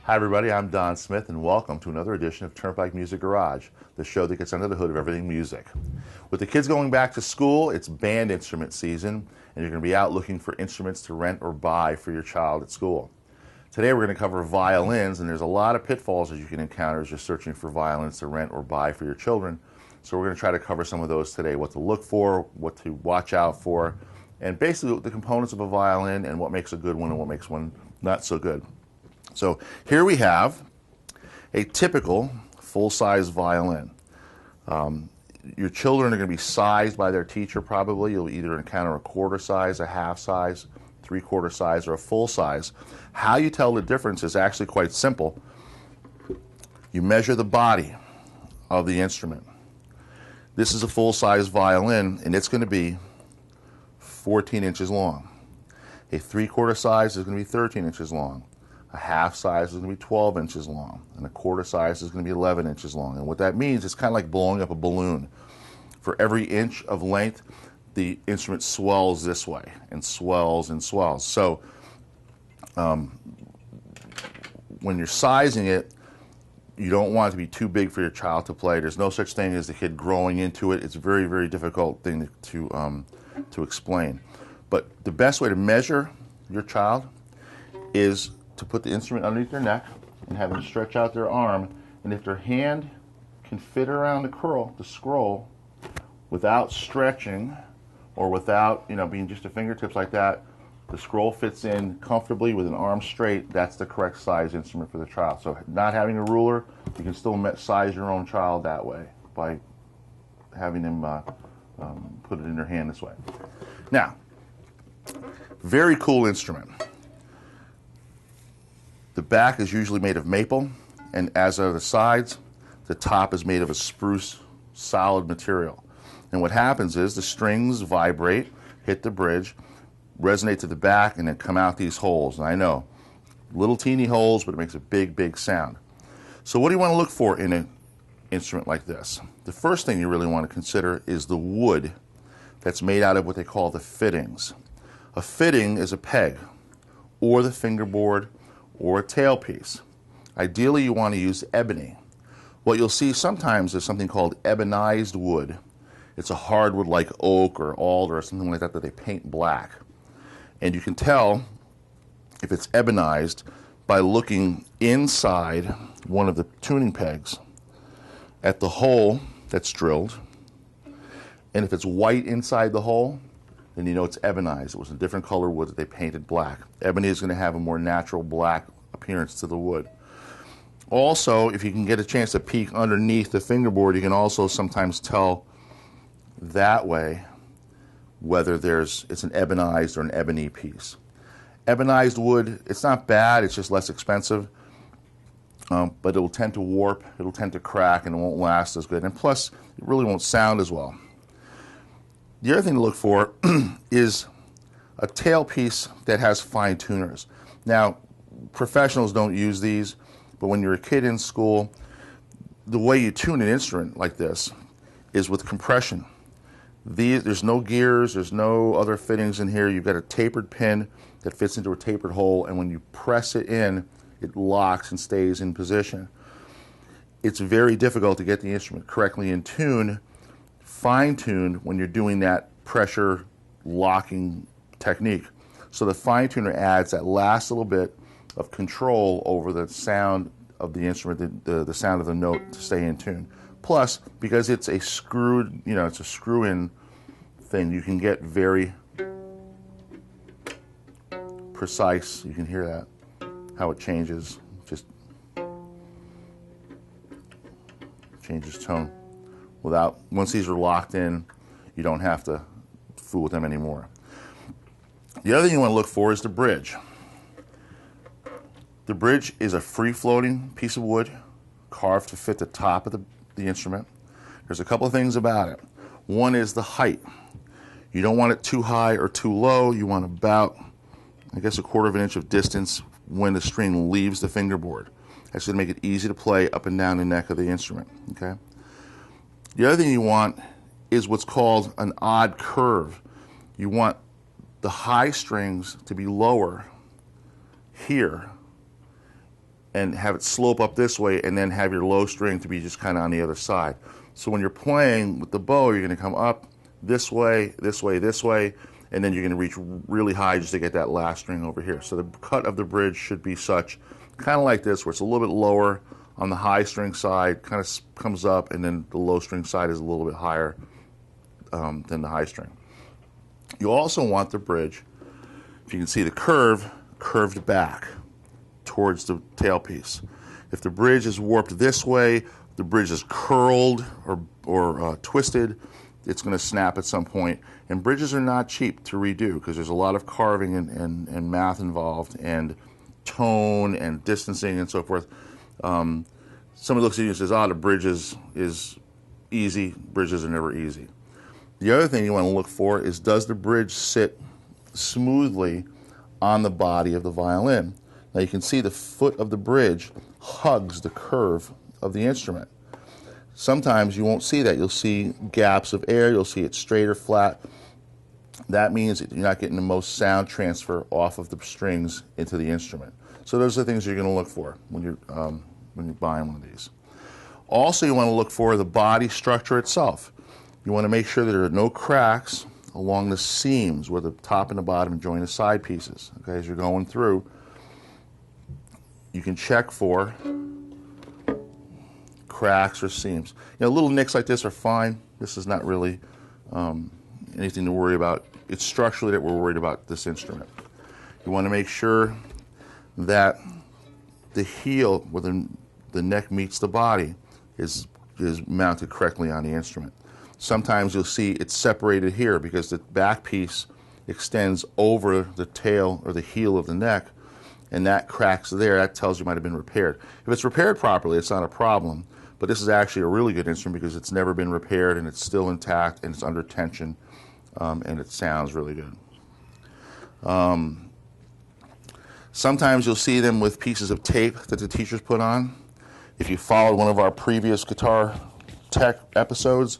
Hi everybody, I'm Don Smith and welcome to another edition of Turnpike Music Garage, the show that gets under the hood of everything music. With the kids going back to school, it's band instrument season and you're going to be out looking for instruments to rent or buy for your child at school. Today we're going to cover violins, and there's a lot of pitfalls that you can encounter as you're searching for violins to rent or buy for your children. So we're going to try to cover some of those today, what to look for, what to watch out for, and basically the components of a violin and what makes a good one and what makes one not so good. So here we have a typical full-size violin. Your children are going to be sized by their teacher probably. You'll either encounter a quarter size, a half size, three-quarter size, or a full size. How you tell the difference is actually quite simple. You measure the body of the instrument. This is a full-size violin, and it's going to be 14 inches long. A three-quarter size is going to be 13 inches long. A half size is going to be 12 inches long, and a quarter size is going to be 11 inches long. And what that means, it's kind of like blowing up a balloon. For every inch of length, the instrument swells this way and swells and swells. So when you're sizing it, you don't want it to be too big for your child to play. There's no such thing as the kid growing into it. It's a very, very difficult thing to explain. But the best way to measure your child is to put the instrument underneath their neck and have them stretch out their arm, and if their hand can fit around the scroll without stretching or without being just a fingertips like that, the scroll fits in comfortably with an arm straight. That's the correct size instrument for the child. So not having a ruler, you can still size your own child that way by having them put it in their hand this way. Now, very cool instrument. The back is usually made of maple, and as are the sides, the top is made of a spruce solid material. And what happens is the strings vibrate, hit the bridge, resonate to the back, and then come out these holes. And I know, little teeny holes, but it makes a big, big sound. So what do you want to look for in an instrument like this? The first thing you really want to consider is the wood that's made out of what they call the fittings. A fitting is a peg, or the fingerboard, or a tailpiece. Ideally, you want to use ebony. What you'll see sometimes is something called ebonized wood. It's a hardwood like oak or alder or something like that that they paint black. And you can tell if it's ebonized by looking inside one of the tuning pegs at the hole that's drilled. And if it's white inside the hole, then you know it's ebonized. It was a different color wood that they painted black. Ebony is going to have a more natural black appearance to the wood. Also, if you can get a chance to peek underneath the fingerboard, you can also sometimes tell that way whether it's an ebonized or an ebony piece. Ebonized wood, it's not bad, it's just less expensive, but it'll tend to warp, it'll tend to crack, and it won't last as good. And plus, it really won't sound as well. The other thing to look for is a tailpiece that has fine tuners. Now, professionals don't use these, but when you're a kid in school, the way you tune an instrument like this is with compression. There's no gears, there's no other fittings in here. You've got a tapered pin that fits into a tapered hole, and when you press it in, it locks and stays in position. It's very difficult to get the instrument correctly in tune, fine-tuned when you're doing that pressure locking technique. So the fine tuner adds that last little bit of control over the sound of the instrument, the sound of the note to stay in tune. Plus, because it's a screwed, it's a screw-in thing, you can get very precise. You can hear that, how it changes, just changes tone. Once these are locked in, you don't have to fool with them anymore. The other thing you want to look for is the bridge. The bridge is a free-floating piece of wood carved to fit the top of the instrument. There's a couple of things about it. One is the height. You don't want it too high or too low. You want about, a 1/4 inch of distance when the string leaves the fingerboard. That's going to make it easy to play up and down the neck of the instrument. Okay. The other thing you want is what's called an odd curve. You want the high strings to be lower here and have it slope up this way, and then have your low string to be just kind of on the other side. So when you're playing with the bow, you're going to come up this way, this way, this way, and then you're going to reach really high just to get that last string over here. So the cut of the bridge should be such, kind of like this, where it's a little bit lower on the high string side, kind of comes up, and then the low string side is a little bit higher than the high string. You also want the bridge, if you can see the curve, curved back towards the tailpiece. If the bridge is warped this way, the bridge is curled or twisted, it's going to snap at some point. And bridges are not cheap to redo because there's a lot of carving and math involved, and tone and distancing and so forth. Somebody looks at you and says, the bridge is easy. Bridges are never easy. The other thing you want to look for is, does the bridge sit smoothly on the body of the violin? Now you can see the foot of the bridge hugs the curve of the instrument. Sometimes you won't see that. You'll see gaps of air, you'll see it straight or flat. That means that you're not getting the most sound transfer off of the strings into the instrument. So those are the things you're going to look for when you're buying one of these. Also, you want to look for the body structure itself. You want to make sure that there are no cracks along the seams where the top and the bottom join the side pieces. Okay, as you're going through, you can check for cracks or seams. Little nicks like this are fine. This is not really anything to worry about. It's structurally that we're worried about this instrument. You want to make sure that the heel where the neck meets the body is mounted correctly on the instrument. Sometimes you'll see it's separated here because the back piece extends over the tail or the heel of the neck, and that cracks there. That tells you it might have been repaired. If it's repaired properly, it's not a problem, but this is actually a really good instrument because it's never been repaired and it's still intact and it's under tension, and it sounds really good. Sometimes you'll see them with pieces of tape that the teachers put on. If you followed one of our previous guitar tech episodes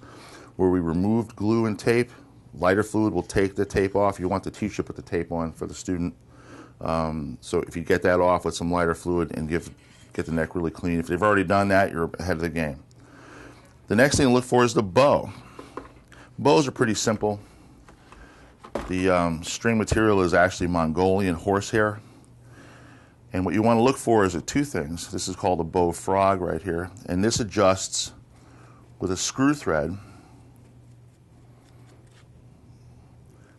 where we removed glue and tape, lighter fluid will take the tape off. You want the teacher to put the tape on for the student. So if you get that off with some lighter fluid and get the neck really clean. If they've already done that, you're ahead of the game. The next thing to look for is the bow. Bows are pretty simple. The string material is actually Mongolian horsehair. And what you want to look for is two things. This is called a bow frog right here. And this adjusts with a screw thread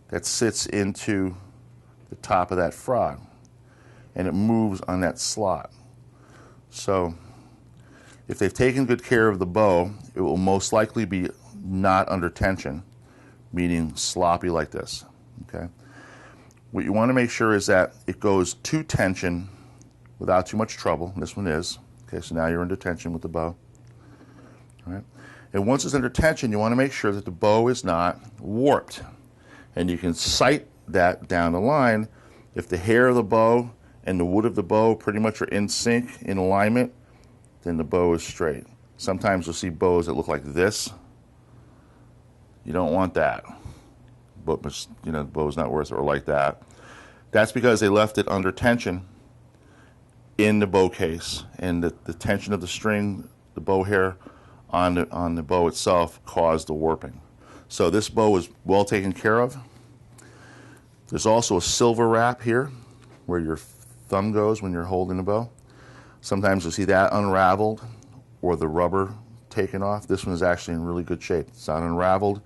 that sits into the top of that frog. And it moves on that slot. So if they've taken good care of the bow, it will most likely be not under tension, meaning sloppy like this. Okay. What you want to make sure is that it goes to tension without too much trouble. This one is. Okay, so now you're under tension with the bow. All right. And once it's under tension, you want to make sure that the bow is not warped. And you can sight that down the line. If the hair of the bow and the wood of the bow pretty much are in sync, in alignment, then the bow is straight. Sometimes you'll see bows that look like this. You don't want that. But the bow's not worth it, or like that. That's because they left it under tension in the bow case, and the tension of the string, the bow hair on the bow itself caused the warping. So this bow is well taken care of. There's also a silver wrap here where your thumb goes when you're holding the bow. Sometimes you'll see that unraveled or the rubber taken off. This one is actually in really good shape. It's not unraveled.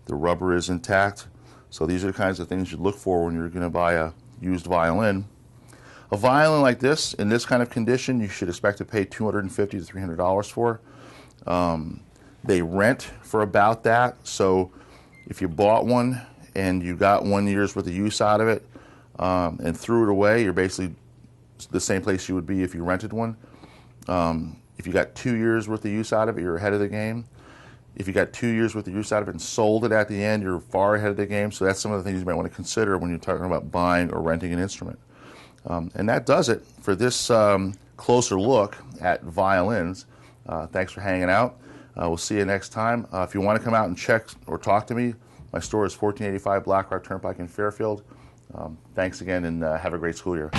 The rubber is intact. So these are the kinds of things you look for when you're going to buy a used violin. A violin like this, in this kind of condition, you should expect to pay $250 to $300 for. They rent for about that. So if you bought one and you got 1 year's worth of use out of it and threw it away, you're basically the same place you would be if you rented one. If you got 2 years worth of use out of it, you're ahead of the game. If you got 2 years worth of use out of it and sold it at the end, you're far ahead of the game. So that's some of the things you might want to consider when you're talking about buying or renting an instrument. And that does it for this closer look at violins. Thanks for hanging out. We'll see you next time. If you want to come out and check or talk to me, my store is 1485 Black Rock Turnpike in Fairfield. Thanks again, and have a great school year.